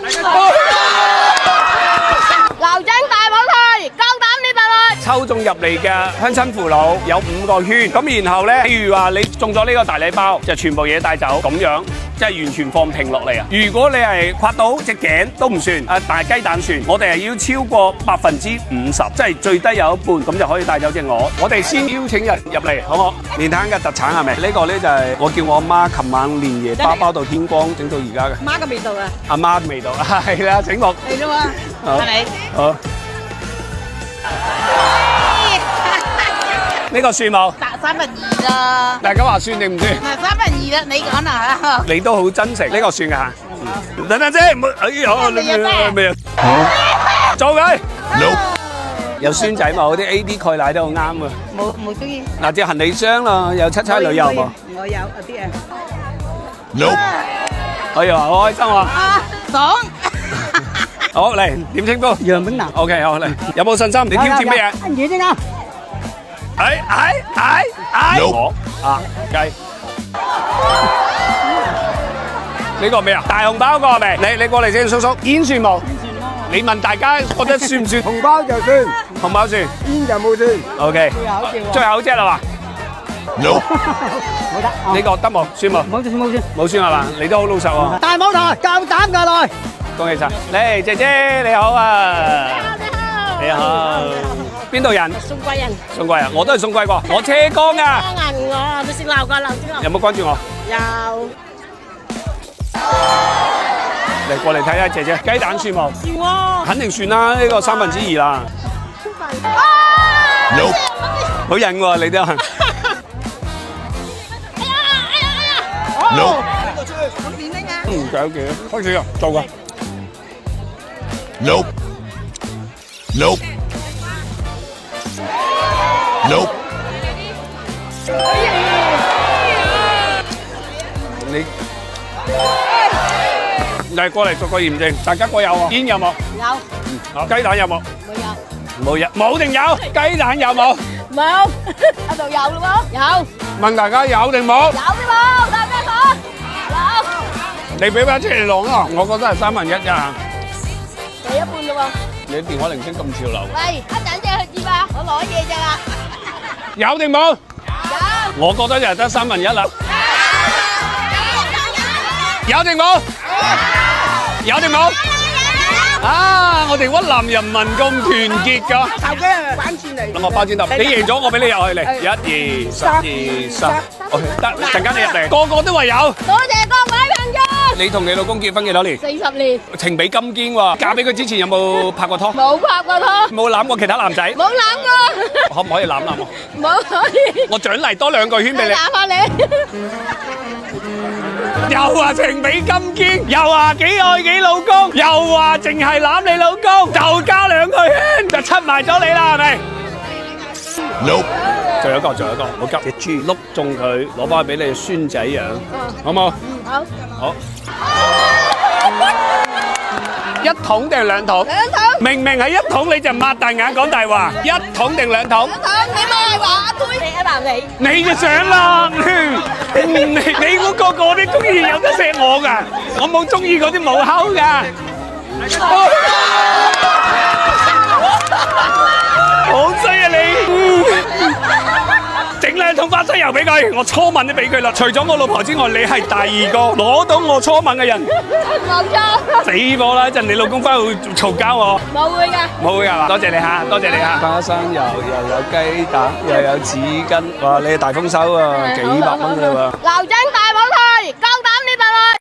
牛精大寶退，夠膽呢度去！抽中入嚟嘅鄉親父老有5個圈，咁然後咧，譬如話你中咗呢個大禮包，就全部嘢帶走，咁樣即係完全放平落嚟啊！如果你係刮到隻頸都唔算，大雞蛋算，我哋係要超過50%，即係最低有一半，咁就可以帶走隻鵝。我哋先邀請人入嚟，好唔好？面癱嘅特產係咪？呢個咧就係我叫我阿媽琴晚連夜包到天光，整到而家嘅。媽嘅味道啊！阿媽嘅味道係啦，整落嚟啦喎，係你。好。呢個算冇？達2/3啦。大家話算定唔算？唔係2/3啦，你講啦嚇。你都好真誠，呢個算㗎嚇。等等先，唔好，哎呀，咩啊？做佢。有孫仔嘛？嗰啲 AD 鈣奶都好啱啊。冇中意。嗱，隻行李箱啦，有七差旅遊喎。我有啲啊。哎呀，好開心喎！爽。好嚟，點稱呼？楊炳南。OK，好嚟，有冇信心？你挑戰咩嘢？跟住先啊！我雞。呢個咩啊？大紅包個係咪？你過嚟先，叔叔。煙算冇？你問大家覺得算唔算？紅包就算，紅包算。煙就冇算。OK。最後一隻啦嘛。冇得。呢個得冇？算冇？冇算係嘛？你都好老實喎。大舞台夠膽㗎來！恭喜晒！嚟，姐姐你好啊！你好。邊度人？宋貴人。宋貴啊，我都係宋貴過，我車江啊。我你識鬧㗎，鬧先鬧。有冇關注我？有。嚟過嚟睇下姐姐，雞蛋算冇？算喎。肯定算啦，呢個2/3啦。好癮喎，你都係。搞幾？開始啊，做㗎。你嚟過嚟做個驗證，大家各有喎。煙有冇？有。好，雞蛋有冇？冇有。冇定有？雞蛋有冇？冇。喺度有咯喎。有。問大家有定冇？有啲冇，大家講。有。你俾把車嚟攞啊！我覺得係1/3咋。俾一半咯喎。你電話鈴聲咁潮流。喂，一陣先去接啊！我攞嘢咋啦。有定冇？有。我覺得就係得1/3啦。有定冇？有定冇？啊！我哋屈南人民咁團結㗎。手機啊，玩轉嚟。等我包剪揼，你贏咗我俾你入去嚟。1、2、3、OK，得，陣間你入嚟，個個都話有。多謝各位朋友。你同你老公結婚幾多年？40年。情比金堅喎，嫁俾佢之前有冇拍過拖？冇拍過拖。冇攬過其他男仔？冇攬過。可唔可以攬我？冇可以。我獎勵多2個圈俾你。攬下你。又話情比金堅，又話幾愛幾老公，又話淨係攬你老公，就加2個圈就出埋咗你啦，係咪？仲有一個，唔好急，隻豬碌中佢，攞翻去俾你孫仔養，好冇？好。好。1桶定2桶？2桶。明明係1桶，你就擘大眼講大話。1桶定2桶？1桶。你咪話阿推你啊嘛你？你就想啦，你估個個都中意有得錫我㗎？我冇中意嗰啲冇口㗎。好衰啊你！整2桶花生油俾佢，我初吻都俾佢啦。除咗我老婆之外，你係第2個攞到我初吻嘅人。冇錯。死火啦！一陣你老公翻去會嘈交我。冇會㗎。冇會㗎，多謝你嚇，多謝你嚇。花生油又有雞蛋，又有紙巾，哇！你係大豐收啊，幾百蚊㗎喎。牛精大